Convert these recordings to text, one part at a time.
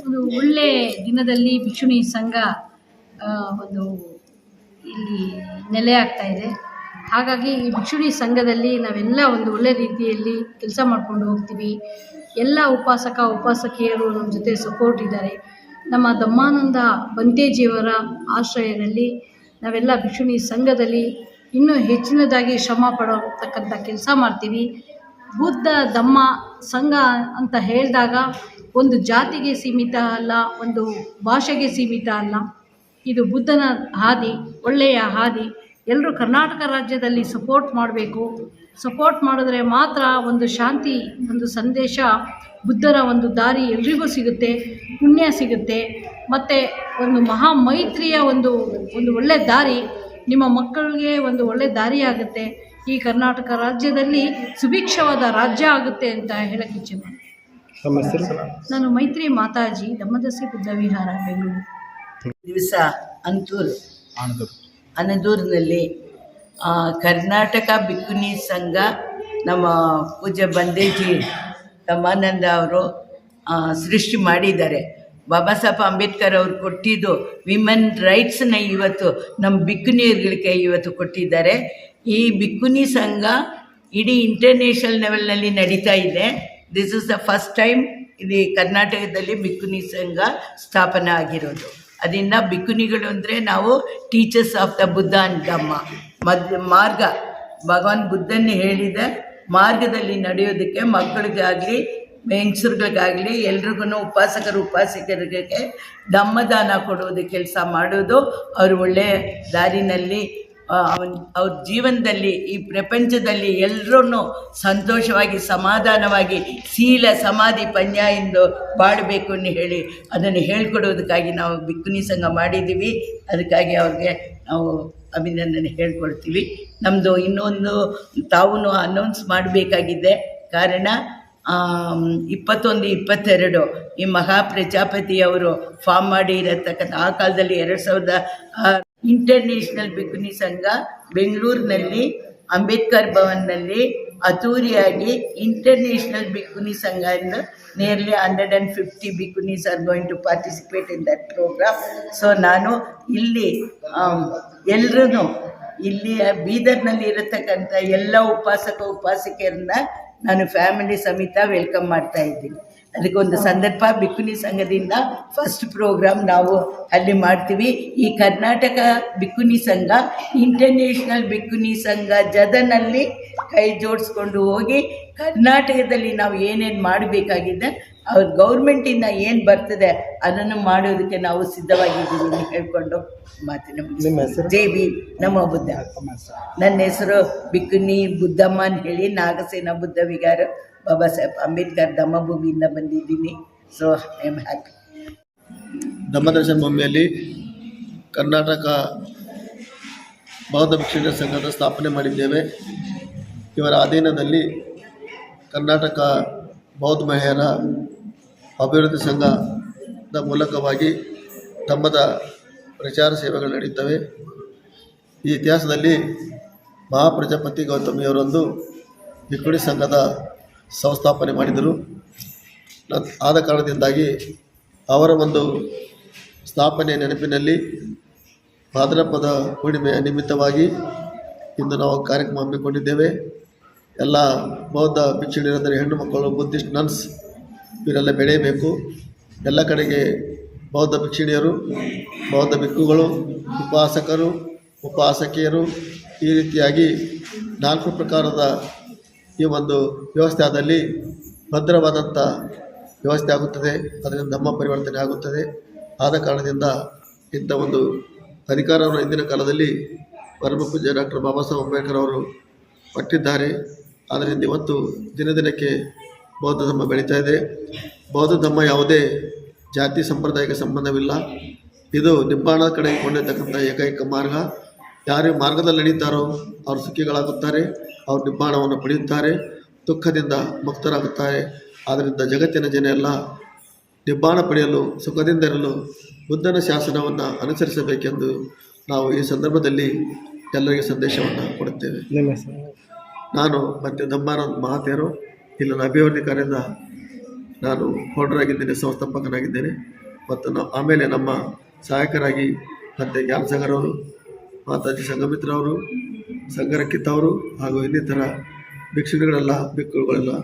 ಒಂದು ಒಳ್ಳೆ ದಿನದಲ್ಲಿ ಭಿಕ್ಷುಣಿ ಸಂಘ ಒಂದು ಇಲ್ಲಿ ನೆಲೆ ಆಗ್ತಾ ಇದೆ. ಹಾಗಾಗಿ ಈ ಭಿಕ್ಷುಣಿ ಸಂಘದಲ್ಲಿ ನಾವೆಲ್ಲ ಒಂದು ಒಳ್ಳೆ ರೀತಿಯಲ್ಲಿ ಕೆಲಸ ಮಾಡ್ಕೊಂಡು ಹೋಗ್ತೀವಿ. ಎಲ್ಲ ಉಪಾಸಕಿಯರು ನಮ್ಮ ಜೊತೆ ಸಪೋರ್ಟ್ ಇದ್ದಾರೆ. ನಮ್ಮ ದಮ್ಮಾನಂದ ಬಂತೇಜಿಯವರ ಆಶ್ರಯದಲ್ಲಿ ನಾವೆಲ್ಲ ಭಿಕ್ಷುಣಿ ಸಂಘದಲ್ಲಿ ಇನ್ನೂ ಹೆಚ್ಚಿನದಾಗಿ ಶ್ರಮ ಪಡತಕ್ಕಂಥ ಕೆಲಸ ಮಾಡ್ತೀವಿ. ಬುದ್ಧ ಧಮ್ಮ ಸಂಘ ಅಂತ ಹೇಳಿದಾಗ ಒಂದು ಜಾತಿಗೆ ಸೀಮಿತ ಅಲ್ಲ, ಒಂದು ಭಾಷೆಗೆ ಸೀಮಿತ ಅಲ್ಲ. ಇದು ಬುದ್ಧನ ಹಾದಿ, ಒಳ್ಳೆಯ ಹಾದಿ. ಎಲ್ಲರೂ ಕರ್ನಾಟಕ ರಾಜ್ಯದಲ್ಲಿ ಸಪೋರ್ಟ್ ಮಾಡಬೇಕು. ಸಪೋರ್ಟ್ ಮಾಡಿದ್ರೆ ಮಾತ್ರ ಒಂದು ಶಾಂತಿ, ಒಂದು ಸಂದೇಶ, ಬುದ್ಧನ ಒಂದು ದಾರಿ ಎಲ್ರಿಗೂ ಸಿಗುತ್ತೆ, ಪುಣ್ಯ ಸಿಗುತ್ತೆ. ಮತ್ತು ಒಂದು ಮಹಾ ಮೈತ್ರಿಯ ಒಂದು ಒಳ್ಳೆ ದಾರಿ ನಿಮ್ಮ ಮಕ್ಕಳಿಗೆ ಒಂದು ಒಳ್ಳೆ ದಾರಿ ಆಗುತ್ತೆ. ಈ ಕರ್ನಾಟಕ ರಾಜ್ಯದಲ್ಲಿ ಸುಭಿಕ್ಷವಾದ ರಾಜ್ಯ ಆಗುತ್ತೆ ಅಂತ ಹೇಳಕ್ಕೆ ಇಚ್ಛೆ ಮಾಡ್ತೀನಿ. ನಾನು ಮೈತ್ರಿ ಮಾತಾಜಿ, ದಮ್ಮದಸಿ ಬುದ್ಧ ವಿಹಾರ, ಬೆಂಗಳೂರು. ದಿವಸ ಅನದೂರಿನಲ್ಲಿ ಕರ್ನಾಟಕ ಭಿಕ್ಕುಣಿ ಸಂಘ ನಮ್ಮ ಪೂಜ್ಯ ಬಂದೇಜಿ ದಮ್ಮಾನಂದ ಅವರು ಸೃಷ್ಟಿ ಮಾಡಿದ್ದಾರೆ. ಬಾಬಾ ಸಾಹೇಬ್ ಅಂಬೇಡ್ಕರ್ ಅವರು ಕೊಟ್ಟಿದ್ದು ವಿಮೆನ್ ರೈಟ್ಸ್ನ ಇವತ್ತು ನಮ್ಮ ಭಿಕ್ಕುಣಿಯರಿಗೆ ಇವತ್ತು ಕೊಟ್ಟಿದ್ದಾರೆ. ಈ ಭಿಕ್ಕುಣಿ ಸಂಘ ಇಡೀ ಇಂಟರ್ನ್ಯಾಷನಲ್ ಲೆವೆಲ್ನಲ್ಲಿ ನಡೀತಾ ಇದೆ. This is the first time ಇಲ್ಲಿ ಕರ್ನಾಟಕದಲ್ಲಿ ಭಿಕ್ಕುಣಿ ಸಂಘ ಸ್ಥಾಪನೆ ಆಗಿರೋದು. ಅದರಿಂದ ಭಿಕ್ಕುಣಿಗಳು ಅಂದರೆ ನಾವು teachers of the Buddha and Dhamma, ಮಾರ್ಗ, ಭಗವಾನ್ ಬುದ್ಧನ ಹೇಳಿದ ಮಾರ್ಗದಲ್ಲಿ ನಡೆಯೋದಕ್ಕೆ ಮಕ್ಕಳಿಗಾಗಲಿ ಹೆಂಗಸರುಗಳಿಗಾಗಲಿ ಎಲ್ರಿಗೂ ಉಪಾಸಕರಿಗೆ ಧಮ್ಮದಾನ ಕೊಡೋದು ಕೆಲಸ ಮಾಡೋದು. ಅವರು ಒಳ್ಳೆಯ ದಾರಿನಲ್ಲಿ ಅವ್ರ ಜೀವನದಲ್ಲಿ ಈ ಪ್ರಪಂಚದಲ್ಲಿ ಎಲ್ಲರೂ ಸಂತೋಷವಾಗಿ ಸಮಾಧಾನವಾಗಿ ಶೀಲ ಸಮಾಧಿ ಪಂಜ ಬಾಳಬೇಕು ಅಂತ ಹೇಳಿ ಅದನ್ನು ಹೇಳ್ಕೊಡೋದಕ್ಕಾಗಿ ನಾವು ಭಿಕ್ಕುಣಿ ಸಂಘ ಮಾಡಿದ್ದೀವಿ. ಅದಕ್ಕಾಗಿ ಅವ್ರಿಗೆ ನಾವು ಅಭಿನಂದನೆ ಹೇಳ್ಕೊಳ್ತೀವಿ. ನಮ್ಮದು ಇನ್ನೊಂದು ತಾವು ಅನೌನ್ಸ್ ಮಾಡಬೇಕಾಗಿದೆ. ಕಾರಣ 21, 22 ಈ ಮಹಾಪ್ರಜಾಪತಿಯವರು ಫಾರ್ಮ್ ಮಾಡಿ ಇರತಕ್ಕಂಥ ಆ ಕಾಲದಲ್ಲಿ 2000 ಇಂಟರ್ನ್ಯಾಷನಲ್ ಭಿಕ್ಕುಣಿ ಸಂಘ ಬೆಂಗಳೂರಿನಲ್ಲಿ ಅಂಬೇಡ್ಕರ್ ಭವನ್ನಲ್ಲಿ ಅತೂರಿಯಾಗಿ ಇಂಟರ್ನ್ಯಾಷನಲ್ ಭಿಕ್ಕುಣಿ ಸಂಘ ಎಂದು nearly 150 bhikkhunis are going to participate in that programme. So ನಾನು ಇಲ್ಲಿ ಎಲ್ಲರೂ ಇಲ್ಲಿ ಬೀದರ್ನಲ್ಲಿ ಇರತಕ್ಕಂಥ ಎಲ್ಲ ಉಪಾಸಕಿಯರನ್ನ ನಾನು ಫ್ಯಾಮಿಲಿ ಸಮೇತ ವೆಲ್ಕಮ್ ಮಾಡ್ತಾ ಇದ್ದೀನಿ. ಅದಕ್ಕೊಂದು ಸಂದರ್ಭ ಭಿಕ್ಕುಣಿ ಸಂಘದಿಂದ ಫಸ್ಟ್ ಪ್ರೋಗ್ರಾಮ್ ನಾವು ಅಲ್ಲಿ ಮಾಡ್ತೀವಿ. ಈ ಕರ್ನಾಟಕ ಭಿಕ್ಕುಣಿ ಸಂಘ ಇಂಟರ್ನ್ಯಾಷನಲ್ ಭಿಕ್ಕುಣಿ ಸಂಘ ಜದನಲ್ಲಿ ಕೈ ಜೋಡಿಸ್ಕೊಂಡು ಹೋಗಿ ಕರ್ನಾಟಕದಲ್ಲಿ ನಾವು ಏನೇನು ಮಾಡಬೇಕಾಗಿದೆ, ಅವ್ರ ಗೌರ್ಮೆಂಟಿಂದ ಏನು ಬರ್ತದೆ ಅದನ್ನು ಮಾಡೋದಕ್ಕೆ ನಾವು ಸಿದ್ಧವಾಗಿದ್ದೀವಿ ಹೇಳ್ಕೊಂಡು ಮಾತಿನ ಜೈ ಭೀಮ್, ನಮೋ ಬುದ್ಧ. ನನ್ನ ಹೆಸರು ಭಿಕ್ಕುಣಿ ಬುದ್ಧಮ್ಮ ಅಂತ ಹೇಳಿ, ನಾಗಸೇನಾ ಬುದ್ಧ ವಿಹಾರ, ಬಾಬಾ ಸಾಹೇಬ್ ಅಂಬೇಡ್ಕರ್ ಧಮ್ಮಭೂಮಿಯಿಂದ ಬಂದಿದ್ದೀನಿ. So I am happy. ಧಮ್ಮದರ್ಶನ ಭೂಮಿಯಲ್ಲಿ ಕರ್ನಾಟಕ ಬೌದ್ಧ ಭಿಕ್ಷುಣಿ ಸಂಘದ ಸ್ಥಾಪನೆ ಮಾಡಿದ್ದೇವೆ. ಇವರ ಅಧೀನದಲ್ಲಿ ಕರ್ನಾಟಕ ಬೌದ್ಧ ಮಹಿಳೆಯರ ಅಭಿವೃದ್ಧಿ ಸಂಘದ ಮೂಲಕವಾಗಿ ಧಮ್ಮದ ಪ್ರಚಾರ ಸೇವೆಗಳು ನಡೆಯುತ್ತವೆ. ಈ ಇತಿಹಾಸದಲ್ಲಿ ಮಹಾಪ್ರಜಾಪತಿ ಗೌತಮಿಯವರೊಂದು ಭಿಕ್ಕುಣಿ ಸಂಘದ ಸಂಸ್ಥಾಪನೆ ಮಾಡಿದರು. ಆದ ಕಾರಣದಿಂದಾಗಿ ಅವರ ಒಂದು ಸ್ಥಾಪನೆಯ ನೆನಪಿನಲ್ಲಿ ಭಾದ್ರಪದ ಪೂರ್ಣಿಮೆಯ ನಿಮಿತ್ತವಾಗಿ ಇಂದು ನಾವು ಕಾರ್ಯಕ್ರಮ ಹಮ್ಮಿಕೊಂಡಿದ್ದೇವೆ. ಎಲ್ಲ ಬೌದ್ಧ ಭಿಕ್ಷುಣಿಯರಂದರೆ ಹೆಣ್ಣು ಮಕ್ಕಳು, ಬುದ್ಧಿಸ್ಟ್ ನನ್ಸ್ ಇವರೆಲ್ಲ ಬೆಳೆಯಬೇಕು. ಎಲ್ಲ ಕಡೆಗೆ ಬೌದ್ಧ ಭಿಕ್ಷುಣಿಯರು, ಬೌದ್ಧ ಭಿಕ್ಕುಗಳು, ಉಪಾಸಕರು, ಉಪಾಸಕಿಯರು ಈ ರೀತಿಯಾಗಿ 4 ಪ್ರಕಾರದ ಈ ಒಂದು ವ್ಯವಸ್ಥೆ ಆದಲ್ಲಿ ಭದ್ರವಾದಂಥ ವ್ಯವಸ್ಥೆ ಆಗುತ್ತದೆ. ಅದರಿಂದ ಧಮ್ಮ ಪರಿವರ್ತನೆ ಆಗುತ್ತದೆ. ಆದ ಕಾರಣದಿಂದ ಇಂಥ ಒಂದು ಅಧಿಕಾರವನ್ನು ಇಂದಿನ ಕಾಲದಲ್ಲಿ ಪರಮ ಪೂಜ್ಯ ಡಾಕ್ಟರ್ ಬಾಬಾ ಸಾಹೇಬ್ ಅಂಬೇಡ್ಕರ್ ಅವರು ಕೊಟ್ಟಿದ್ದಾರೆ. ಆದ್ದರಿಂದ ಇವತ್ತು ದಿನಕ್ಕೆ ಬೌದ್ಧ ಧಮ್ಮ ಬೆಳೀತಾ ಇದೆ. ಬೌದ್ಧ ಧಮ್ಮ ಯಾವುದೇ ಜಾತಿ ಸಂಪ್ರದಾಯಕ್ಕೆ ಸಂಬಂಧವಿಲ್ಲ. ಇದು ನಿಬ್ಬಾಣ ಕಡೆಗೆ ಕೊಂಡೊಯ್ತಕ್ಕಂಥ ಏಕೈಕ ಮಾರ್ಗ. ಯಾರು ಮಾರ್ಗದಲ್ಲಿ ನಡೀತಾರೋ ಅವರು ಸುಖಿಗಳಾಗುತ್ತಾರೆ, ಅವರು ನಿಬ್ಬಾಣವನ್ನು ಪಡೆಯುತ್ತಾರೆ, ದುಃಖದಿಂದ ಮುಕ್ತರಾಗುತ್ತಾರೆ. ಆದ್ದರಿಂದ ಜಗತ್ತಿನ ಜನ ಎಲ್ಲ ನಿಬ್ಬಾಣ ಪಡೆಯಲು ಸುಖದಿಂದ ಇರಲು ಬುದ್ಧನ ಶಾಸನವನ್ನು ಅನುಸರಿಸಬೇಕೆಂದು ನಾವು ಈ ಸಂದರ್ಭದಲ್ಲಿ ಎಲ್ಲರಿಗೆ ಸಂದೇಶವನ್ನು ಕೊಡುತ್ತೇವೆ. ನಾನು ಮತ್ತು ಧಮ್ಮಾನಂದ ಮಹಾತೇರು ಇಲ್ಲಿನ ಅಭಿವೃದ್ಧಿ ಕಾರ್ಯದ ನಾನು ಫೌಂಡರಾಗಿದ್ದೇನೆ, ಸಂಸ್ಥಾಪಕನಾಗಿದ್ದೇನೆ. ಮತ್ತು ಆಮೇಲೆ ನಮ್ಮ ಸಹಾಯಕರಾಗಿ ಮತ್ತು ಜ್ಞಾನಸಾಗರ್ ಅವರು, ಮಾತಾಜಿ ಸಂಘಮಿತ್ರ ಅವರು, ಸಂಘರಕ್ಕಿತ್ ಅವರು ಹಾಗೂ ಇನ್ನಿತರ ಭಿಕ್ಷುಗಳೆಲ್ಲ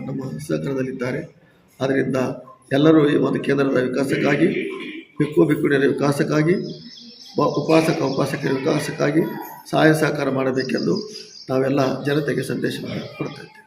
ನಮ್ಮ ಸಹಕಾರದಲ್ಲಿದ್ದಾರೆ. ಆದ್ದರಿಂದ ಎಲ್ಲರೂ ಈ ಒಂದು ಕೇಂದ್ರದ ವಿಕಾಸಕ್ಕಾಗಿ, ಭಿಕ್ಷುಣಿಯರ ವಿಕಾಸಕ್ಕಾಗಿ, ಉಪಾಸಕರ ವಿಕಾಸಕ್ಕಾಗಿ ಸಹಾಯ ಸಹಕಾರ ಮಾಡಬೇಕೆಂದು ನಾವೆಲ್ಲ ಜನತೆಗೆ ಸಂದೇಶವನ್ನು ಕೊಡ್ತಾ ಇದ್ದೇವೆ.